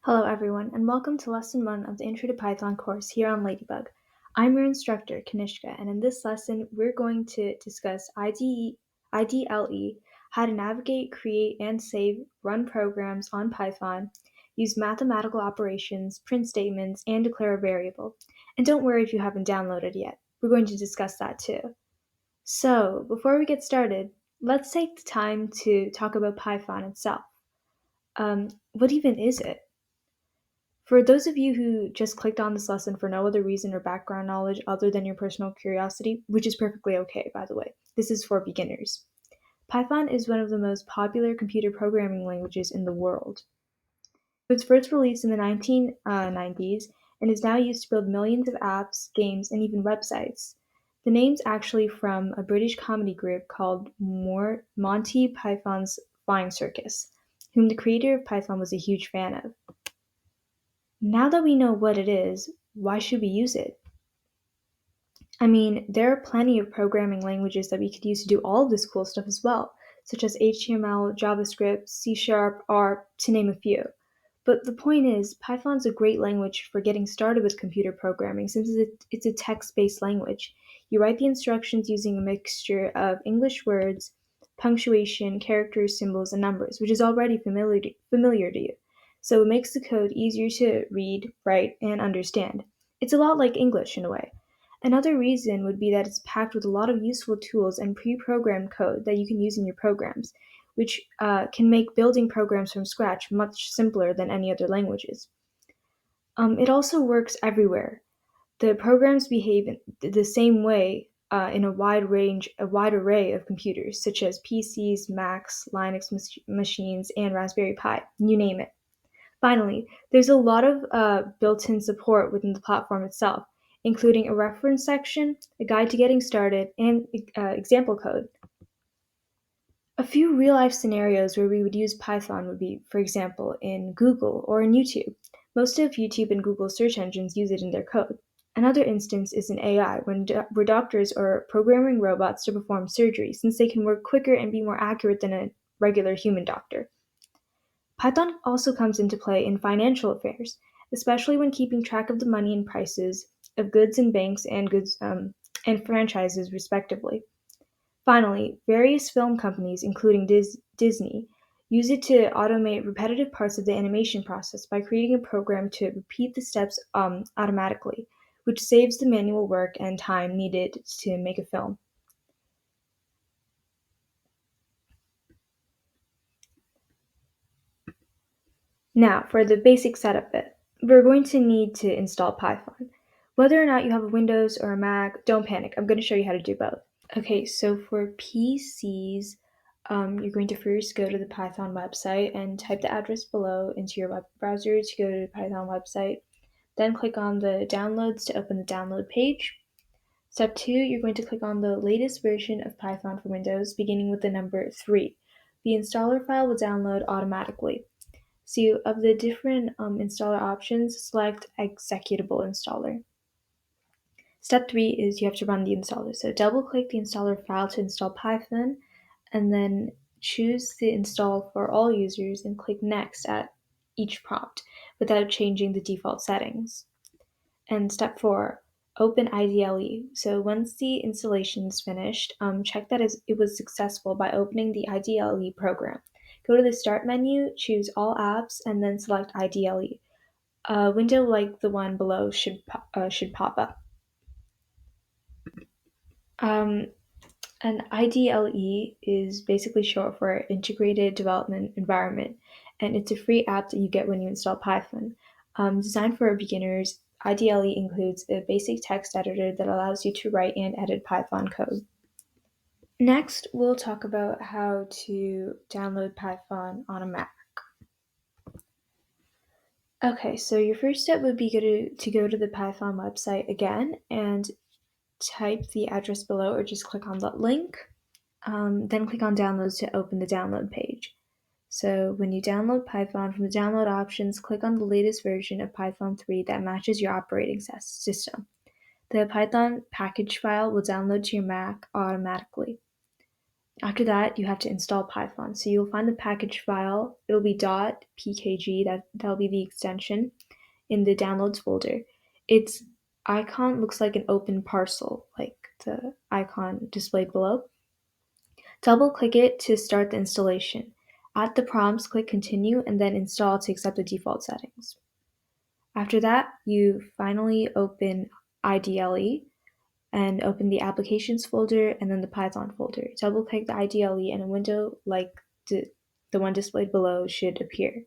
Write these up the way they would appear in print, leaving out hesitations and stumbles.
Hello everyone, and welcome to Lesson 1 of the Intro to Python course here on Ladybug. I'm your instructor, Kanishka, and in this lesson, we're going to discuss IDLE, how to navigate, create, and save run programs on Python, use mathematical operations, print statements, and declare a variable. And don't worry if you haven't downloaded yet. We're going to discuss that too. So, before we get started, let's take the time to talk about Python itself. What even is it? For those of you who just clicked on this lesson for no other reason or background knowledge other than your personal curiosity, which is perfectly okay, by the way, this is for beginners. Python is one of the most popular computer programming languages in the world. It was first released in the 1990s and is now used to build millions of apps, games, and even websites. The name's actually from a British comedy group called Monty Python's Flying Circus, whom the creator of Python was a huge fan of. Now that we know what it is, why should we use it? I mean, there are plenty of programming languages that we could use to do all of this cool stuff as well, such as HTML, JavaScript, C Sharp, R, to name a few. But the point is, Python's a great language for getting started with computer programming since it's a text-based language. You write the instructions using a mixture of English words, punctuation, characters, symbols, and numbers, which is already familiar to you. So it makes the code easier to read, write, and understand. It's a lot like English in a way. Another reason would be that it's packed with a lot of useful tools and pre-programmed code that you can use in your programs, which can make building programs from scratch much simpler than any other languages. It also works everywhere. The programs behave in the same way in a wide array of computers, such as PCs, Macs, Linux machines, and Raspberry Pi, you name it. Finally, there's a lot of built-in support within the platform itself, including a reference section, a guide to getting started, and example code. A few real-life scenarios where we would use Python would be, for example, in Google or in YouTube. Most of YouTube and Google search engines use it in their code. Another instance is in AI, where doctors are programming robots to perform surgery, since they can work quicker and be more accurate than a regular human doctor. Python also comes into play in financial affairs, especially when keeping track of the money and prices of goods in banks and goods and franchises, respectively. Finally, various film companies, including Disney, use it to automate repetitive parts of the animation process by creating a program to repeat the steps automatically, which saves the manual work and time needed to make a film. Now, for the basic setup bit, we're going to need to install Python. Whether or not you have a Windows or a Mac, don't panic. I'm going to show you how to do both. Okay, so for PCs, you're going to first go to the Python website and type the address below into your web browser to go to the Python website. Then click on the downloads to open the download page. Step 2, you're going to click on the latest version of Python for Windows, beginning with the number 3. The installer file will download automatically. So of the different installer options, select executable installer. Step 3 is you have to run the installer. So double click the installer file to install Python and then choose the install for all users and click next at each prompt without changing the default settings. And step 4, open IDLE. So once the installation is finished, check that it was successful by opening the IDLE program. Go to the Start menu, choose All Apps, and then select IDLE. A window like the one below should pop up. Um, an IDLE is basically short for Integrated Development Environment, and it's a free app that you get when you install Python. Designed for beginners, IDLE includes a basic text editor that allows you to write and edit Python code. Next, we'll talk about how to download Python on a Mac. Okay, so your first step would be to go to the Python website again and type the address below or just click on that link. Then click on Downloads to open the download page. So when you download Python, from the download options, click on the latest version of Python 3 that matches your operating system. The Python package file will download to your Mac automatically. After that, you have to install Python. So you'll find the package file. It'll be .pkg, that'll be the extension, in the downloads folder. Its icon looks like an open parcel, like the icon displayed below. Double-click it to start the installation. At the prompts, click Continue and then Install to accept the default settings. After that, you finally open IDLE and open the Applications folder and then the Python folder. Double-click the IDLE and a window like the one displayed below should appear.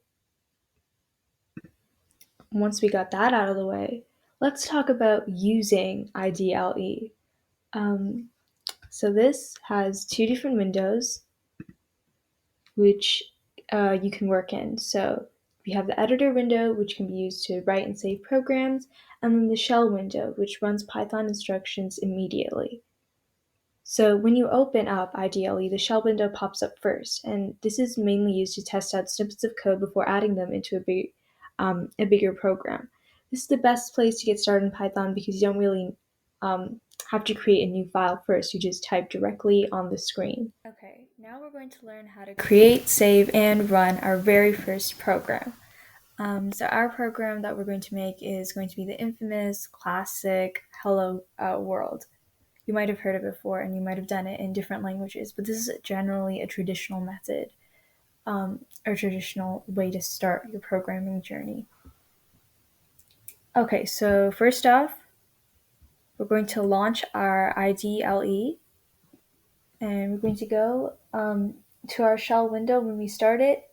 Once we got that out of the way, let's talk about using IDLE. So this has two different windows which you can work in. So we have the editor window, which can be used to write and save programs, and then the shell window, which runs Python instructions immediately. So when you open up IDLE, the shell window pops up first, and this is mainly used to test out snippets of code before adding them into a bigger program. This is the best place to get started in Python because you don't really have to create a new file first. You just type directly on the screen. Okay, now we're going to learn how to create, save, and run our very first program. So our program that we're going to make is going to be the infamous classic Hello World. You might have heard it before and you might have done it in different languages, but this is generally a traditional method or traditional way to start your programming journey. Okay, so first off, we're going to launch our IDLE and we're going to go to our shell window. When we start it,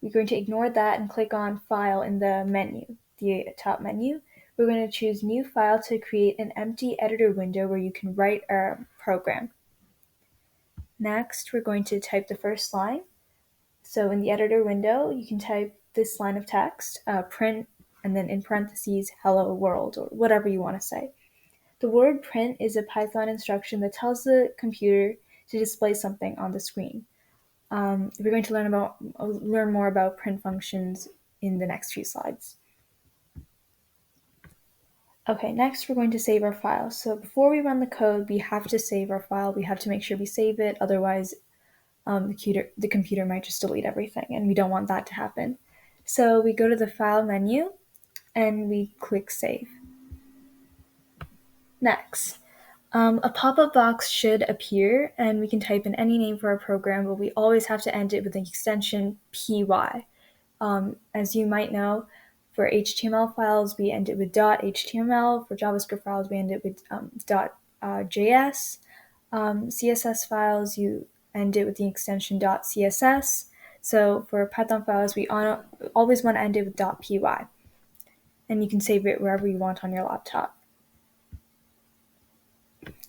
we're going to ignore that and click on File in the menu, the top menu. We're going to choose New File to create an empty editor window where you can write our program. Next, we're going to type the first line. So in the editor window, you can type this line of text, print, and then in parentheses, hello world, or whatever you want to say. The word print is a Python instruction that tells the computer to display something on the screen. We're going to learn more about print functions in the next few slides. Okay, next we're going to save our file. So before we run the code, we have to save our file. We have to make sure we save it, otherwise the computer might just delete everything, and we don't want that to happen. So we go to the File menu, and we click Save. Next, a pop-up box should appear, and we can type in any name for our program, but we always have to end it with the extension py. As you might know, for HTML files, we end it with .html. For JavaScript files, we end it with .js. CSS files, you end it with the extension .css. So for Python files, we always want to end it with .py. And you can save it wherever you want on your laptop.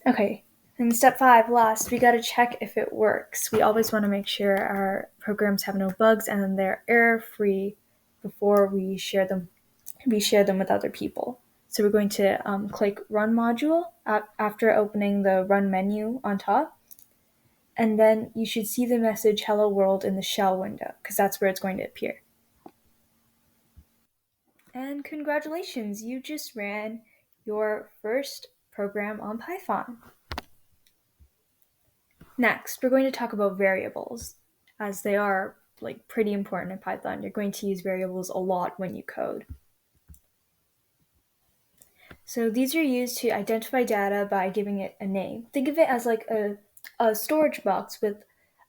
Okay, and step 5, last, we got to check if it works. We always want to make sure our programs have no bugs and then they're error-free before we share them with other people. So we're going to click Run Module after opening the Run menu on top. And then you should see the message Hello World in the shell window, because that's where it's going to appear. And congratulations, you just ran your first program on Python. Next, we're going to talk about variables, as they are pretty important in Python. You're going to use variables a lot when you code. So these are used to identify data by giving it a name. Think of it as like a storage box with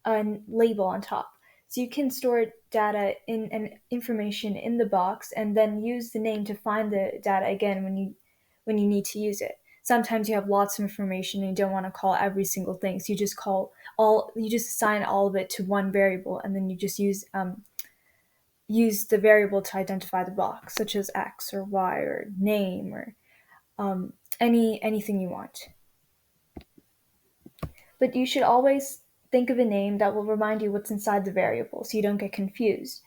a label on top. So you can store data and information in the box and then use the name to find the data again when you need to use it. Sometimes you have lots of information and you don't want to call every single thing. So you just assign all of it to one variable, and then you just use the variable to identify the box, such as X or Y or name or anything you want. But you should always think of a name that will remind you what's inside the variable so you don't get confused.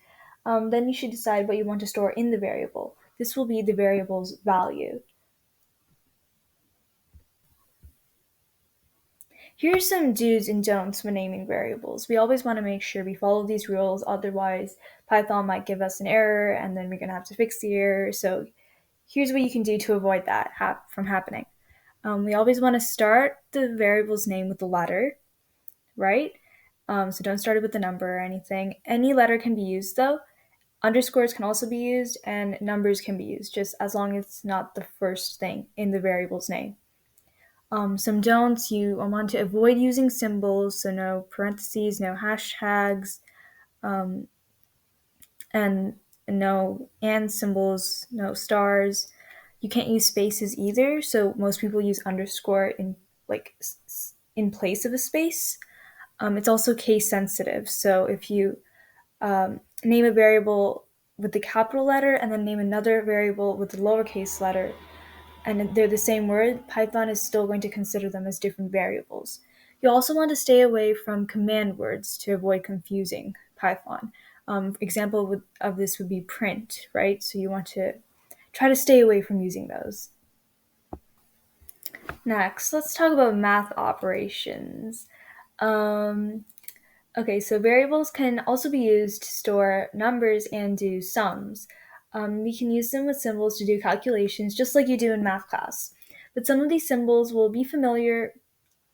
Then you should decide what you want to store in the variable. This will be the variable's value. Here are some do's and don'ts when naming variables. We always want to make sure we follow these rules, otherwise Python might give us an error and then we're going to have to fix the error. So here's what you can do to avoid that from happening. We always want to start the variable's name with the letter, right? So don't start it with a number or anything. Any letter can be used though. Underscores can also be used, and numbers can be used, just as long as it's not the first thing in the variable's name. Some don'ts: you want to avoid using symbols, so no parentheses, no hashtags, and no and symbols, no stars. You can't use spaces either, so most people use underscore in place of a space. It's also case sensitive, so if you name a variable with the capital letter and then name another variable with the lowercase letter, and they're the same word, Python is still going to consider them as different variables. You also want to stay away from command words to avoid confusing Python. Example of this would be print, right? So you want to try to stay away from using those. Next, let's talk about math operations. Okay, so variables can also be used to store numbers and do sums. We can use them with symbols to do calculations, just like you do in math class. But some of these symbols will be familiar,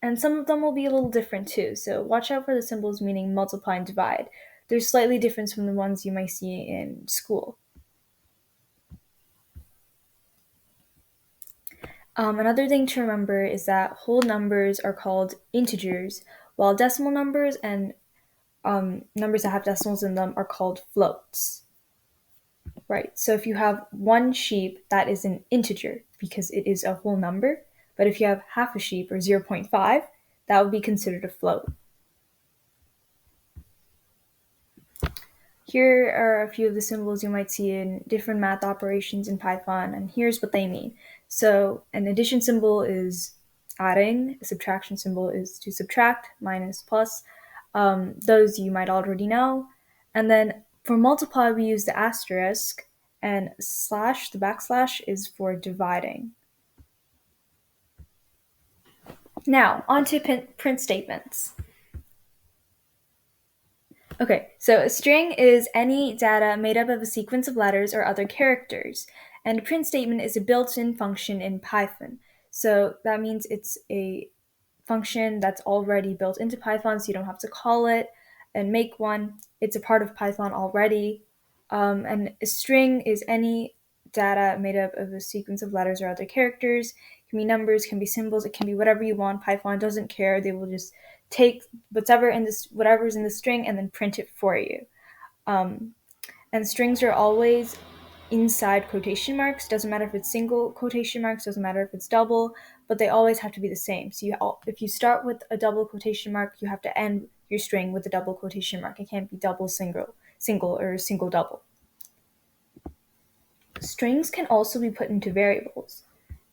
and some of them will be a little different too. So watch out for the symbols meaning multiply and divide. They're slightly different from the ones you might see in school. Another thing to remember is that whole numbers are called integers, while decimal numbers and numbers that have decimals in them are called floats. Right, so if you have one sheep, that is an integer because it is a whole number. But if you have half a sheep or 0.5, that would be considered a float. Here are a few of the symbols you might see in different math operations in Python, and here's what they mean. So an addition symbol is adding, a subtraction symbol is to subtract, minus, plus. Those you might already know. And then for multiply, we use the asterisk, and slash, the backslash, is for dividing. Now, on to print statements. Okay, so a string is any data made up of a sequence of letters or other characters, and a print statement is a built-in function in Python. So that means it's a function that's already built into Python, so you don't have to call it and make one. It's a part of Python already. And a string is any data made up of a sequence of letters or other characters. It can be numbers, can be symbols, it can be whatever you want. Python doesn't care. They will just take whatever's in the string and then print it for you. And strings are always inside quotation marks. Doesn't matter if it's single quotation marks, doesn't matter if it's double, but they always have to be the same. So if you start with a double quotation mark, you have to end your string with a double quotation mark. It can't be double single or single double. Strings can also be put into variables.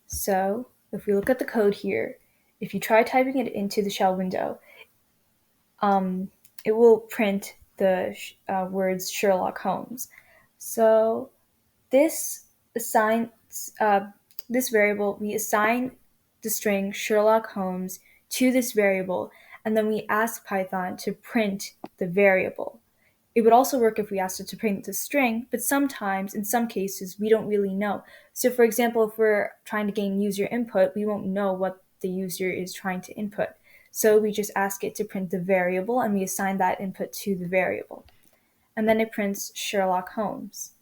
So if we look at the code here, if you try typing it into the shell window, it will print the words Sherlock Holmes. So this variable, we assign the string Sherlock Holmes to this variable, and then we ask Python to print the variable. It would also work if we asked it to print the string, but sometimes, in some cases, we don't really know. So for example, if we're trying to gain user input, we won't know what the user is trying to input. So we just ask it to print the variable, and we assign that input to the variable. And then it prints Sherlock Holmes.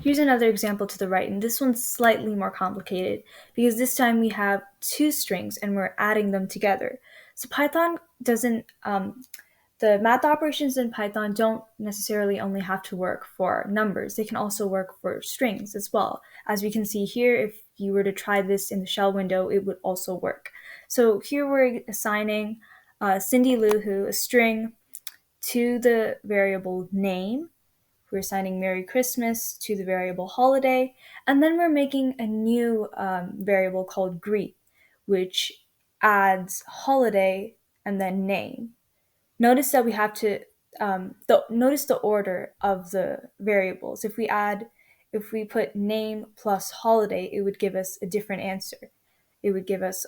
Here's another example to the right, and this one's slightly more complicated because this time we have two strings and we're adding them together. So Python doesn't, the math operations in Python don't necessarily only have to work for numbers. They can also work for strings as well. As we can see here, if you were to try this in the shell window, it would also work. So here we're assigning Cindy Lou Who a string to the variable name. We're assigning Merry Christmas to the variable holiday, and then we're making a new variable called greet, which adds holiday and then name. Notice that we have to notice the order of the variables. If we put name plus holiday, it would give us a different answer. It would give us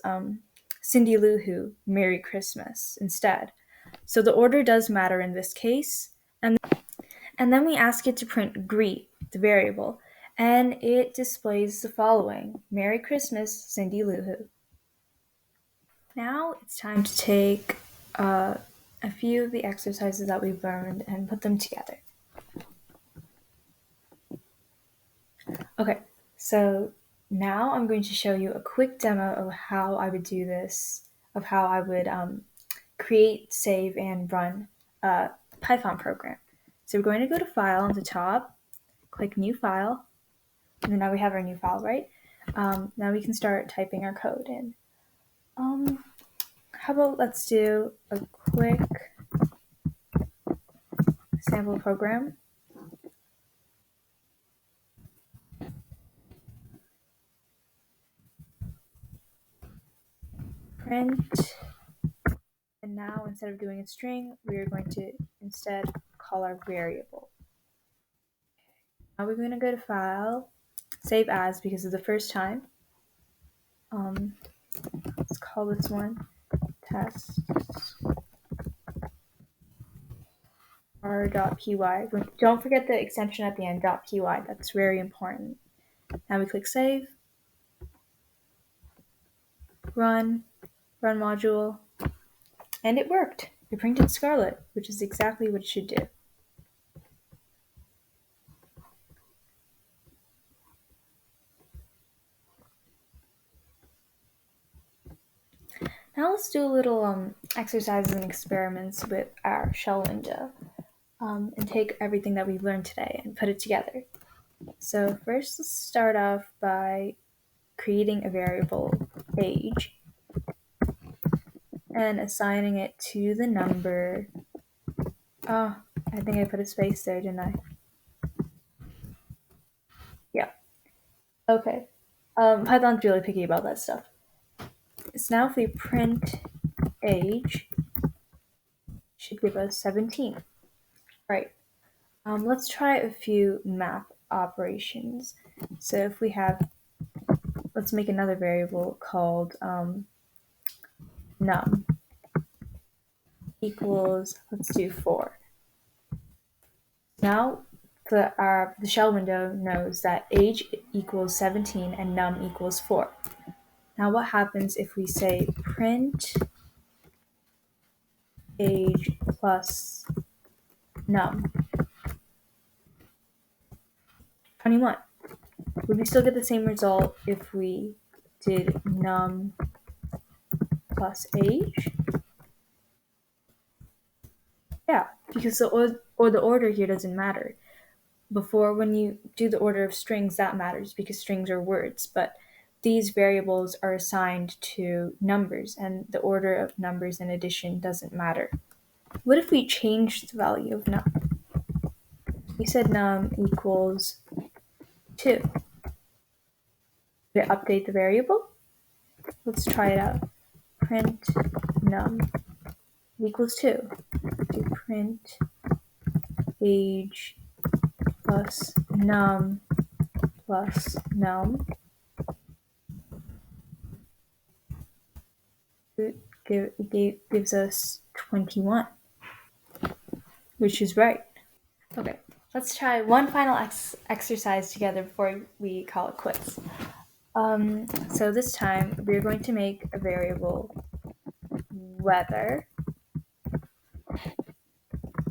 Cindy Lou Who Merry Christmas instead. So the order does matter in this case. And then we ask it to print greet, the variable, and it displays the following: Merry Christmas, Cindy Lou Who. Now it's time to take a few of the exercises that we've learned and put them together. Okay, so now I'm going to show you a quick demo of how I would do this, of how I would create, save, and run a Python program. So we're going to go to File on the top, click New File, and then now we have our new file, right? Now we can start typing our code in. How about let's do a quick sample program. Print, and now instead of doing a string, we are going to instead call our variable. Now we're going to go to File, Save As because of the first time. Let's call this one test r.py. Don't forget the extension at the end, .py. That's very important. Now we click Save, Run module, and it worked. It printed Scarlet, which is exactly what it should do. Now let's do a little exercises and experiments with our shell window and take everything that we've learned today and put it together. So first, let's start off by creating a variable age and assigning it to the number. Oh, I think I put a space there, didn't I? Yeah. Okay. Python's really picky about that stuff. So now if we print age, it should give us 17. Right. Let's try a few math operations. So if we have, let's make another variable called num equals, let's do 4. Now the shell window knows that age equals 17 and num equals 4. Now what happens if we say print age plus num? 21. Would we still get the same result if we did num plus age? Yeah, because the order here doesn't matter. Before, when you do the order of strings, that matters because strings are words, but these variables are assigned to numbers, and the order of numbers in addition doesn't matter. What if we changed the value of num? We said num equals 2. Did it update the variable? Let's try it out. Print num equals 2. Do print age plus num plus num. It gives us 21, which is right. Okay, let's try one final exercise together before we call it quits. So this time we're going to make a variable weather,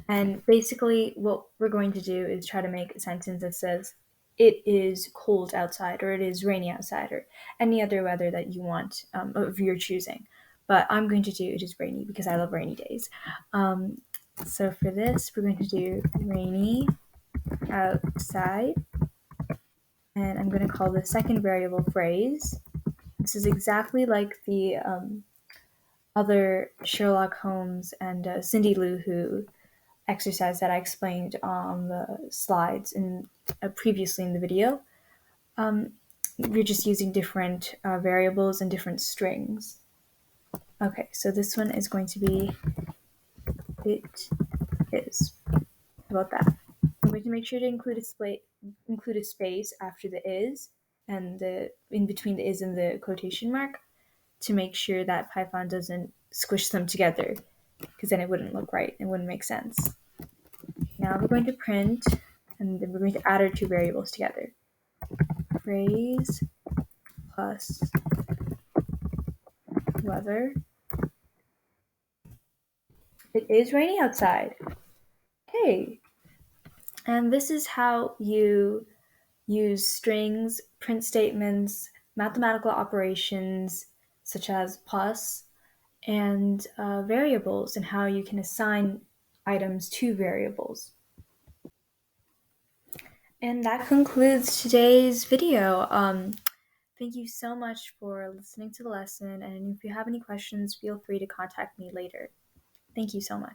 and basically what we're going to do is try to make a sentence that says it is cold outside, or it is rainy outside, or any other weather that you want of your choosing. But I'm going to do it is rainy because I love rainy days. So for this, we're going to do rainy outside, and I'm going to call the second variable phrase. This is exactly like the other Sherlock Holmes and Cindy Lou Who exercise that I explained on the slides in previously in the video. We're just using different variables and different strings. Okay, so this one is going to be it is. How about that? I'm going to make sure to include a space after the is and the in between the is and the quotation mark to make sure that Python doesn't squish them together, because then it wouldn't look right. It wouldn't make sense. Now we're going to print, and then we're going to add our two variables together. Phrase plus weather It is raining outside. Hey. And this is how you use strings, print statements, mathematical operations such as plus, and variables, and how you can assign items to variables. And that concludes today's video. Thank you so much for listening to the lesson, and if you have any questions, feel free to contact me later. Thank you so much.